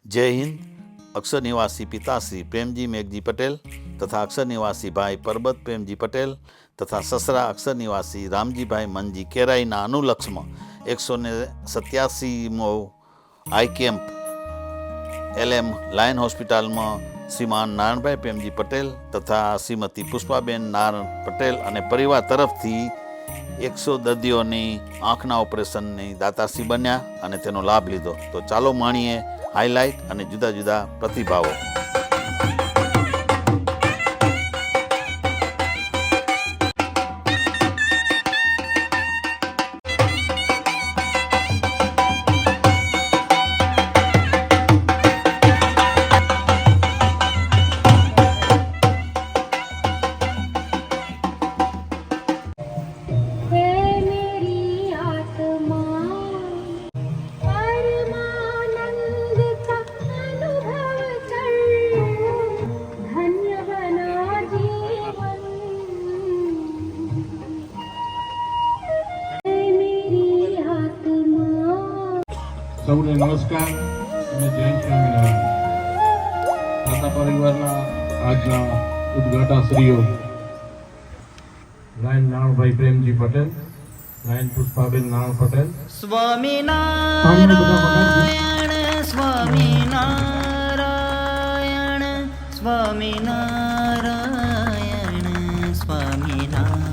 जय हिंद। अक्षर निवासी पिताश्री प्रेमजी मेघजी पटेल तथा अक्षर निवासी भाई परबत प्रेमजी पटेल तथा ससरा अक्षर निवासी रामजी भाई मनजी केराईना अनुलक्ष्म 187मो आई केम्प LM लायन होस्पिटल में श्रीमान नारायण भाई प्रेमजी पटेल तथा श्रीमती पुष्पाबेन नारायण पटेल अने परिवार तरफ थी 100 दर्दीओनी आँखना ऑपरेशननी दाताश्री बन्या अने तेनो लाभ लीधो। तो चालो माणीए हाईलाइट अने जुदा जुदा प्रतिभावों। સૌને નમસ્કાર અને જય સ્વામિનારાયણ। માતા પરિવારના આજના ઉદ્ઘાટકશ્રીઓ લાયન નારણભાઈ પ્રેમજી પટેલ, લાયન પુષ્પાબેન નારાયણ પટેલ। સ્વામિનારાયણ સ્વામિનારાયણ સ્વામિનારાયણ સ્વામિનારાયણ સ્વામિનારાયણ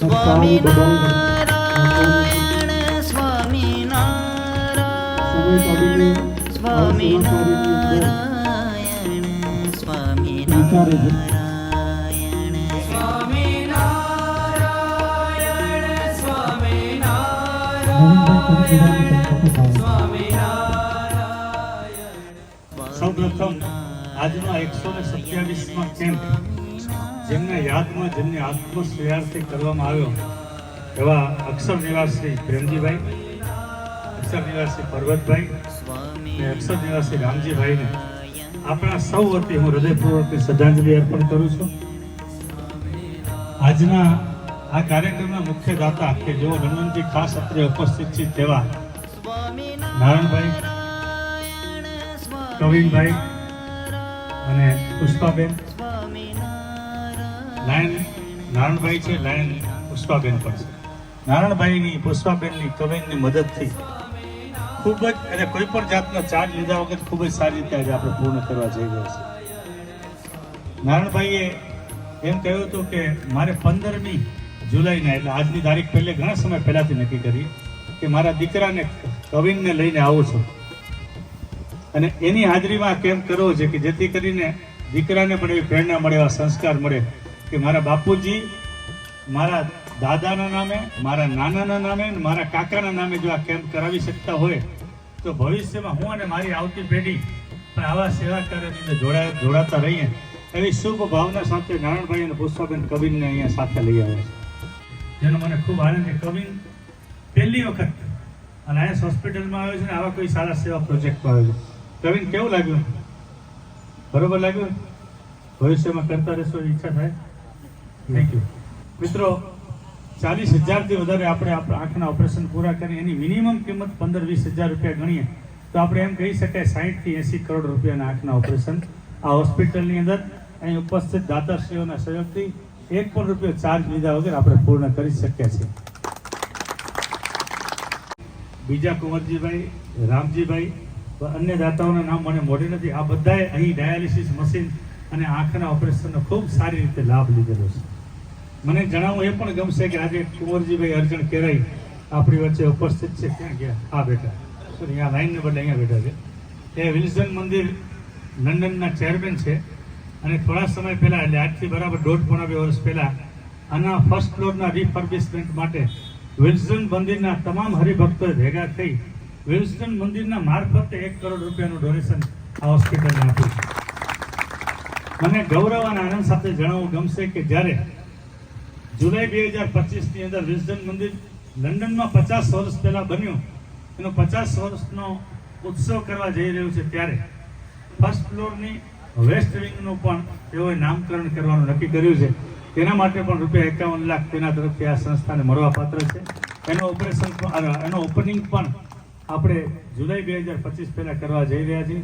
સ્વામિનારાયણ સ્વામિનારાયણ સ્વામિનારાયણ સ્વામિનારાયણ સૌપ્રથમ આજનો 127મો કેમ્પ જેમના યાદમાં જેમને આત્મશ્રેયાર્થી કરવામાં આવ્યો એવા અક્ષર નિવાસી પ્રેમજીભાઈ, અક્ષર નિવાસી પરબતભાઈ અને અક્ષર નિવાસી રામજીભાઈને આપણા સૌ વતી હું હૃદયપૂર્વકની શ્રદ્ધાંજલિ અર્પણ કરું છું। આજના આ કાર્યક્રમના મુખ્ય દાતા કે જેઓ લંડનથી ખાસ અત્રે ઉપસ્થિત છે તેવા નારાયણભાઈ, કવિનભાઈ અને પુષ્પાબેન। લાયન નારાયણભાઈ છે, લાયન પુષ્પાબેન પણ છે। નારાયણભાઈની, પુષ્પાબેનની, કવિનની મદદથી ખૂબ જ અને કોઈ પણ જાતનો ચાર્જ લીધા વગર ખૂબ જ સારી રીતે આજે આપણે પૂર્ણ કરવા જઈ રહ્યા છીએ। નારાયણભાઈએ એમ કહ્યું હતું કે મારે 15મી જુલાઈના એટલે આજની તારીખ પહેલે ઘણા સમય પહેલાથી નક્કી કરી કે મારા દીકરાને કવિનને લઈને આવું છું અને એની હાજરીમાં કેમ્પ કરવો છે કે જેથી કરીને દીકરાને પણ એવી પ્રેરણા મળે, એવા સંસ્કાર મળે કે મારા બાપુજી મારા દાદાના નામે, મારા નાનાના નામે અને મારા કાકાના નામે જો આ કેમ્પ કરાવી શકતા હોય તો ભવિષ્યમાં હું અને મારી આવતી પેઢી પણ આવા સેવા કાર્યની અંદર જોડાતા રહીએ એવી શુભ ભાવના સાથે નારાયણભાઈ અને પુષ્પાબેન કવિનને અહીંયા સાથે લઈ આવ્યા છે, જેનો મને ખૂબ આનંદ છે। કવિન પહેલી વખત અલાયન્સ હોસ્પિટલમાં આવ્યો છે ને આવા કોઈ સારા સેવા પ્રોજેક્ટમાં આવ્યો છે। કવિન કેવું લાગ્યું? બરોબર લાગ્યું? ભવિષ્યમાં કરતા રહેશો ઈચ્છા થાય? થેન્ક યુ મિત્રો। 40,000થી વધારે આપણે આપણા આંખના ઓપરેશન પૂરા કરી એની મિનિમમ કિંમત 15-20 હજાર રૂપિયા ગણીએ તો આપણે એમ કહી શકાય 60થી 80 કરોડ રૂપિયાના આંખના ઓપરેશન આ હોસ્પિટલની અંદર અહીં ઉપસ્થિત દાતાશ્રીઓના સહયોગથી 1 પણ રૂપિયો ચાર્જ લીધા વગર આપણે પૂર્ણ કરી શક્યા છીએ। બીજા કુંવરજીભાઈ, રામજીભાઈ, અન્ય દાતાઓના નામ મને મોઢે નથી, આ બધાએ અહીં ડાયાલિસિસ મશીન અને આંખના ઓપરેશનનો ખૂબ સારી રીતે લાભ લીધેલો છે। મને જણાવવું એ પણ ગમશે કે આજે કુંવરજીભાઈ અર્જણ કેરાઈ આપણી વચ્ચે ઉપસ્થિત છે। ક્યાં ગયા? આ બેઠા, સોરી આ લાઈનને બદલે અહીંયા બેઠા છે। એ વિલ્સન મંદિર લંડનના ચેરમેન છે અને થોડા સમય પહેલાં એટલે આજથી બરાબર 1.5-2 વર્ષ પહેલાં આના ફર્સ્ટ ફ્લોરના રિફર્બિશમેન્ટ માટે વિલ્સન મંદિરના તમામ હરિભક્તોએ ભેગા થઈ વિલ્સન મંદિરના મારફતે 1 કરોડ રૂપિયાનું ડોનેશન આ હોસ્પિટલને આપ્યું છે। મને ગૌરવ અને આનંદ સાથે જણાવવું ગમશે કે જ્યારે જુલાઈ 2025ની અંદર વિલ્સન મંદિર લંડનમાં 50 વર્ષ પહેલા બન્યું, એનો 50 વર્ષનો ઉત્સવ કરવા જઈ રહ્યું છે ત્યારે ફર્સ્ટ ફ્લોરની વેસ્ટ વિંગનું પણ તેઓએ નામકરણ કરવાનું નક્કી કર્યું છે. તેના માટે પણ ₹51 લાખ તેના તરફથી આ સંસ્થાને મળવાપાત્ર છે. એનો ઓપનિંગ પણ આપણે જુલાઈ 2025 પહેલા કરવા જઈ રહ્યા છીએ.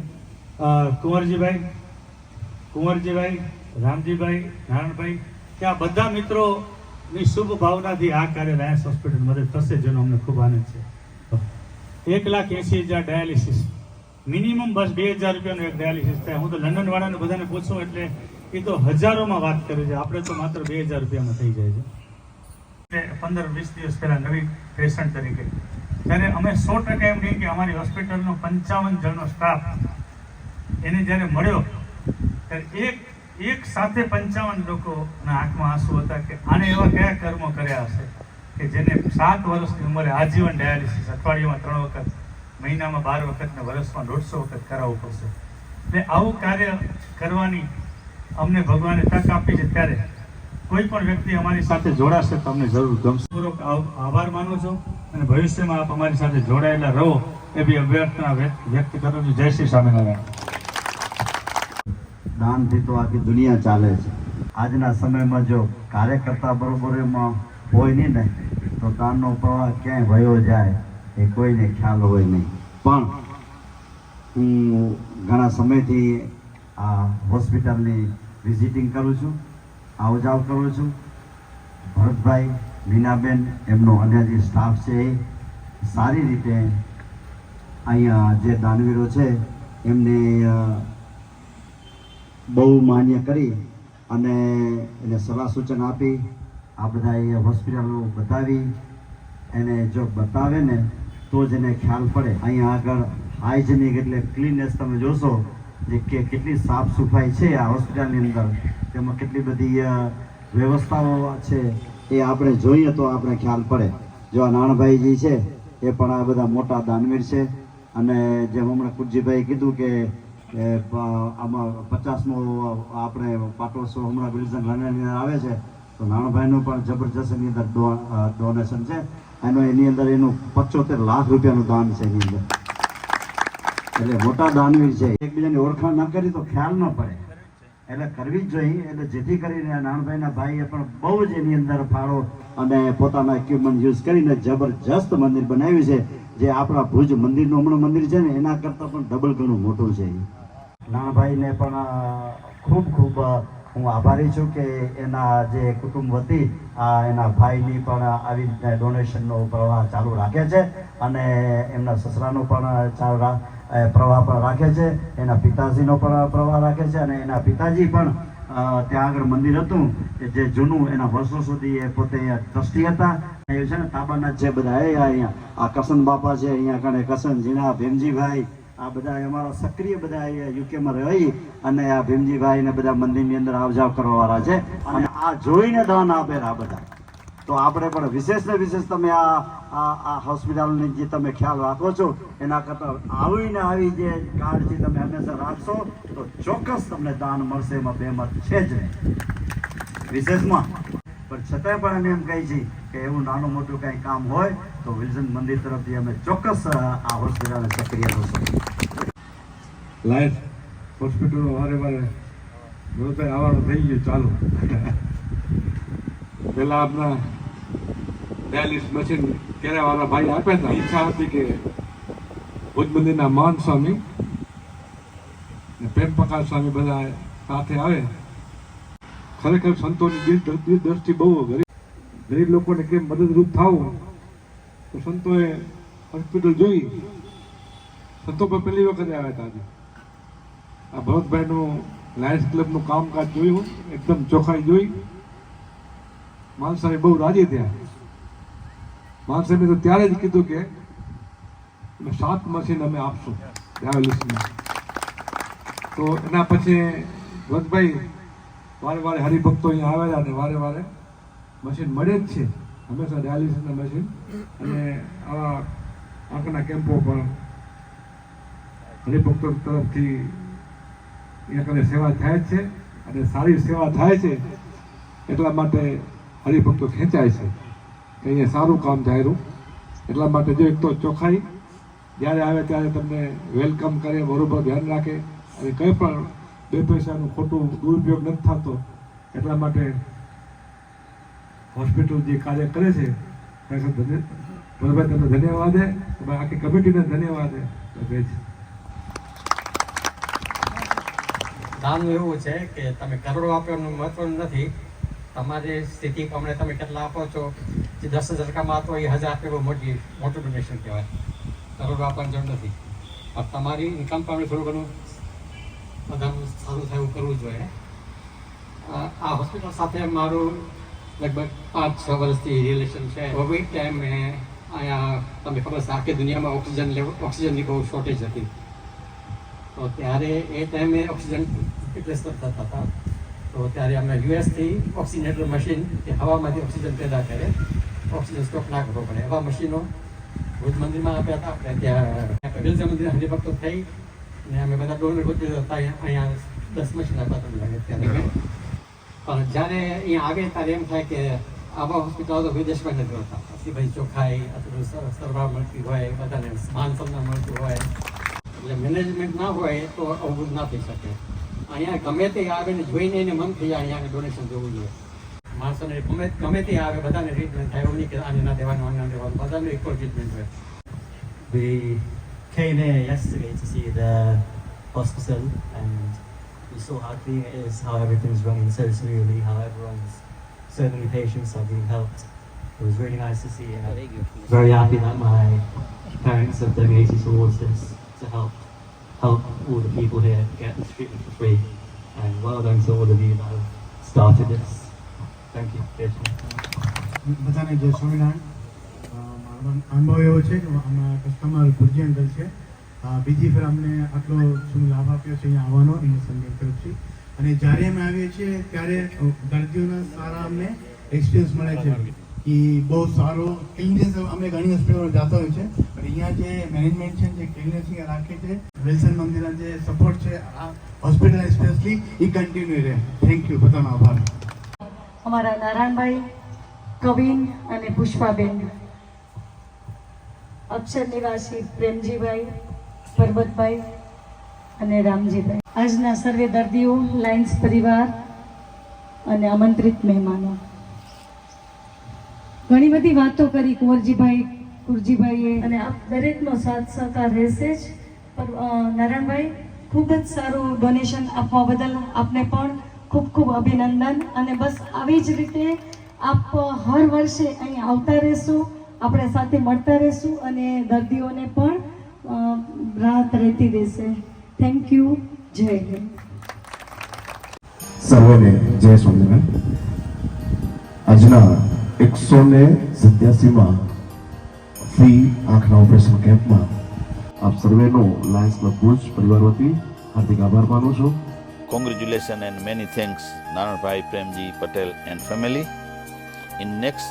કુંવરજીભાઈ, રામજીભાઈ, નારાયણભાઈ, કે આ બધા મિત્રોની શુભ ભાવનાથી આ કાર્ય લાયન્સ હોસ્પિટલ મદદ થશે, જેનો અમને ખૂબ આનંદ છે. 1,80,000 ડાયાલિસિસ મિનિમમ, બસ ₹2,000 એક ડાયાલિસિસ થાય. હું તો લંડન વાળાને બધાને પૂછું એટલે એ તો હજારોમાં વાત કરે છે, આપણે તો માત્ર ₹2,000 થઈ જાય છે. 15-20 દિવસ પહેલા નવી પેશન્ટ તરીકે ત્યારે અમે 100% એમ કહીએ કે અમારી હોસ્પિટલનો 55 જણનો સ્ટાફ એને જ્યારે મળ્યો ત્યારે એક સાથે 55 લોકોના આંખમાં આંસુ હતા કે આને એવા કયા કર્મો કર્યા હશે કે જેને 7 વર્ષની ઉંમરે આજીવન ડાયાલિસિસ અઠવાડિયામાં 3 વખત, મહિનામાં 12 વખત ને વર્ષમાં 150 વખત કરાવવું પડશે. એટલે આવું કાર્ય કરવાની અમને ભગવાને તક આપી છે. ત્યારે કોઈ પણ વ્યક્તિ અમારી સાથે જોડાશે તો અમને જરૂર ગમશે. પૂર્વક આભાર માનું છું અને ભવિષ્યમાં આપ અમારી સાથે જોડાયેલા રહો એ બી અભ્યર્થના વ્યક્ત કરું છું. જય શ્રી સ્વામિનારાયણ. દાનથી તો આખી દુનિયા ચાલે છે. આજના સમયમાં જો કાર્યકર્તા બરોબર એમાં હોય નહીં ને તો દાનનો પ્રવાહ ક્યાંય વયો જાય એ કોઈને ખ્યાલ હોય નહીં. પણ હું ઘણા સમયથી આ હોસ્પિટલની વિઝિટિંગ કરું છું, આવ જાવ કરું છું. ભરતભાઈ, મીનાબેન, એમનો અન્ય જે સ્ટાફ છે એ સારી રીતે અહીંયા જે દાનવીરો છે એમને બહુ માન્ય કરી અને એને સલાહ સૂચન આપી આ બધા એ હોસ્પિટલો બતાવી. એને જો બતાવે ને તો જ એને ખ્યાલ પડે. અહીંયા આગળ હાઇજેનિક એટલે ક્લીનનેસ તમે જોશો જે કે કેટલી સાફ સફાઈ છે આ હોસ્પિટલની અંદર, તેમાં કેટલી બધી વ્યવસ્થાઓ છે એ આપણે જોઈએ તો આપણે ખ્યાલ પડે. જો આ નાણભાઈજી છે એ પણ આ બધા મોટા દાનવીર છે અને જેમ હમણાં કુરજીભાઈ કીધું કે આમાં 50મો આપણે પાટોત્સવ હમણાં વિલ્સન લંડનની અંદર આવે છે તો નાણભાઈનું પણ જબરજસ્ત એની અંદર ડોનેશન છે. એની અંદર એનું 75 લાખ રૂપિયાનું દાન છે એની અંદર. એટલે મોટા દાનવીર છે. એકબીજાની ઓળખાણ ના કરી તો ખ્યાલ ન પડે, એટલે કરવી જ જોઈએ. એટલે જેથી કરીને નાણભાઈના ભાઈએ પણ બહુ જ એની અંદર ફાળો અને પોતાના ઇક્વિપમેન્ટ યુઝ કરીને જબરજસ્ત મંદિર બનાવ્યું છે. જે આપણા ભુજ મંદિરનું હમણાં મંદિર છે ને એના કરતાં પણ ડબલ ઘણું મોટું છે. નાણભાઈને પણ ખૂબ ખૂબ હું આભારી છું કે એના જે કુટુંબ વતી એના ભાઈની પણ આવી રીતે ડોનેશનનો પ્રવાહ ચાલુ રાખે છે અને એમના સસરાનો પણ પ્રવાહ પણ રાખે છે, એના પિતાજીનો પણ પ્રવાહ રાખે છે અને એના પિતાજી પણ ત્યાં આગળ મંદિર હતું જે જૂનું એના વર્ષો સુધી એ પોતે ટ્રસ્ટી હતા. એ છે ને તાબાના જે બધા અહીંયા આ કરશન બાપા છે, અહીંયા કણે કરશન જીણા, ભીમજીભાઈ, આ બધા અમારા સક્રિય બધા યુકેમાં રહી અને આ ભીમજીભાઈ ને બધા મંદિરની અંદર આવજાવ કરવા વાળા છે અને આ જોઈને દાન આપે આ બધા. તો આપણે પણ વિશેષ ને વિશેષ તમે આ હોસ્પિટલની જે તમે ખ્યાલ રાખો છો એના કરતાં આવી જે કાળજી તમે હંમેશા રાખશો તો ચોક્કસ તમને દાન મળશે, એમાં બેમત છે જ નહીં વિશેષમાં. પણ છતાંય પણ અમે એમ કહીએ છીએ કે એવું નાનું મોટું કંઈ કામ હોય તો વિલ્સન મંદિર તરફથી અમે ચોક્કસ આ હોસ્પિટલને સક્રિય કરશું. લાયન્સ હોસ્પિટલમાં વારે રોજગાર આવવાનું થઈ ગયું ચાલુ. પહેલાં આપણા ડાયાલિસિસ મશીન કેરાવાળા ભાઈ આપ્યા હતા. ઈચ્છા હતી કે ભુજ મંદિરના મહંત સ્વામી ને પ્રેમ પ્રકાશ સ્વામી બધા સાથે આવે. ખરેખર સંતોની દ્રષ્ટિ બહુ ગરીબ લોકોને કેમ મદદરૂપ થવું તો સંતોએ હોસ્પિટલ જોઈ. સંતો પર પહેલી વખત આવ્યા હતા. આજે આ ભરતભાઈનું લાયન્સ ક્લબનું કામકાજ જોયું, એકદમ ચોખ્ખાઈ જોઈ. માનસાહેબ બહુ રાજી થયા. માનસાહેબે તો ત્યારે જ કીધું કે 7 મશીન અમે આપશું ડાયાલિસિસના. તો એના પછી ભરતભાઈ વારે હરિભક્તો અહીંયા આવેલા અને વારે મશીન મળે જ છે હંમેશા ડાયાલિસિસના મશીન. અને આવા આંખના કેમ્પો પણ હરિભક્તો તરફથી અહીંયા કને સેવા થાય જ છે અને સારી સેવા થાય છે. એટલા માટે હરિભક્તો ખેંચાય છે કે અહીંયા સારું કામ થયેલું. એટલા માટે જો એક તો ચોખ્ખાઈ, જ્યારે આવે ત્યારે તમને વેલકમ કરે, બરોબર ધ્યાન રાખે, અને કંઈ પણ 2 પૈસાનું ખોટું દુરુપયોગ નથી થતો. એટલા માટે હોસ્પિટલ જે કાર્ય કરે છે ભરતભાઈ તમને ધન્યવાદ છે, તમારી આખી કમિટીને ધન્યવાદ છે. દાનનું એવું છે કે તમે કરોડો આપવાનું મહત્વનું નથી, તમારી સ્થિતિ પ્રમાણે તમે કેટલા આપો છો. જે 10,000 કમાતો હોય એ 1,000 આપે બહુ મોટું ડોનેશન કહેવાય. કરોડો આપવાની જરૂર નથી, પણ તમારી ઇન્કમ પ્રમાણે થોડું ઘણું બધાનું સારું થાય એવું કરવું જોઈએ. આ હોસ્પિટલ સાથે મારું લગભગ 5-6 વર્ષથી રિલેશન છે. કોવિડ ટાઈમે અહીંયા તમને ખબર છે આખી દુનિયામાં ઓક્સિજનની બહુ શોર્ટેજ હતી. તો ત્યારે એ ટાઈમે ઓક્સિજન રિપ્લેસ થતા હતા. તો ત્યારે અમે યુએસથી ઓક્સિજનેટર મશીન કે હવામાંથી ઓક્સિજન પેદા કરે, ઓક્સિજન સ્ટોક ના કરવો પડે એવા મશીનો ભુજ મંદિરમાં આપ્યા હતા. આપણે ત્યાં બિરજા મંદિર હરિભક્તો થઈ અને અમે બધા ડોનર ગોતી હતા. અહીંયા 10 મશીન આપ્યા તમને લાગે ત્યારે. પણ જ્યારે અહીંયા આવે ત્યારે એમ થાય કે આવા હોસ્પિટલો તો વિદેશમાં નથી હોતા. પછી ભાઈ ચોખ્ખાઈ અથવા સરવાર મળતી હોય, બધાને માન સન્માન મળતું હોય, એટલે મેનેજમેન્ટ ના હોય તો આવું ના થઈ શકે. અહીંયા ગમે તે આવે ને જોઈને એને મન થઈ જાય અહીંયા ડોનેશન દેવું જોઈએ. માણસોને ગમે તે આવે બધાને ટ્રીટમેન્ટ થાય, એવું નહીં કે આને ના દેવાનું આને ના દેવાનું, બધાને ઇક્વલ ટ્રીટમેન્ટ હોય. We came here yesterday to see the hospital and we saw how clean it is, how everything's running so smoothly, how so many patients are being helped. It was really nice to see, and I'm very happy that my parents have donated towards this to help all the people here get this treatment for free. And well done to all of you that have started this. Thank you. બધાને જય સ્વામિનારાયણ. મારો અનુભવ એવો છે કે આમાં customer ગુરજી uncle છે. બીજી ફેર અમને આટલો શું લાભ આપ્યો છે અહીંયા આવવાનો એની સંજ્ઞા તરફથી. અને જ્યારે અમે આવીએ છીએ ત્યારે દર્દીઓના સારા અમને એક્સપિરિયન્સ મળે છે કે બહુ સારો ક્લિનનેસ. અમે ઘણી હોસ્પિટલો જતા હોય છે પણ અહીંયા જે મેનેજમેન્ટ છે જે ક્લિનનેસ રાખે છે, વિલ્સન મંદિરના જે સપોર્ટ છે આ હોસ્પિટલ સ્પેશિયલી એ કન્ટિન્યુ રહે. થેન્ક યુ, બધાનો આભાર. અમારા નારાયણભાઈ, કવિન અને પુષ્પાબેન, અક્ષર નિવાસી પ્રેમજીભાઈ, પરબતભાઈ અને રામજીભાઈ, આજના સર્વે દર્દીઓ, લાયન્સ પરિવાર અને આમંત્રિત મહેમાનો, ઘણી બધી વાતો કરી કુરજીભાઈએ અને આપ દરેકનો સાથ સહકાર રહેશે જ. નારાયણભાઈ, ખૂબ જ સારું ડોનેશન આપવા બદલ આપને પણ ખૂબ ખૂબ અભિનંદન. અને બસ આવી જ રીતે આપ હર વર્ષે અહીં આવતા રહેશો, આપણે સાથે મળતા રહેશું અને દર્દીઓને પણ રાહત રહેતી રહેશે. Thank you. જય હિન્દ. સર્વેને જય સ્વામિનારાયણ. આજના 187માં ફ્રી આંખના ઓપરેશન કેમ્પમાં આપ સર્વેનો લાયન્સ ક્લબ ભુજ પરિવાર વતી હાર્દિક આભાર માનું છું. Congratulations and many thanks Naranbhai Premji Patel and family. In next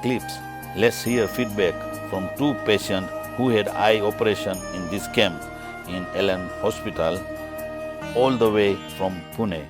clips, let's hear feedback from 2 patients who had eye operation in this camp in Ellen Hospital all the way from Pune.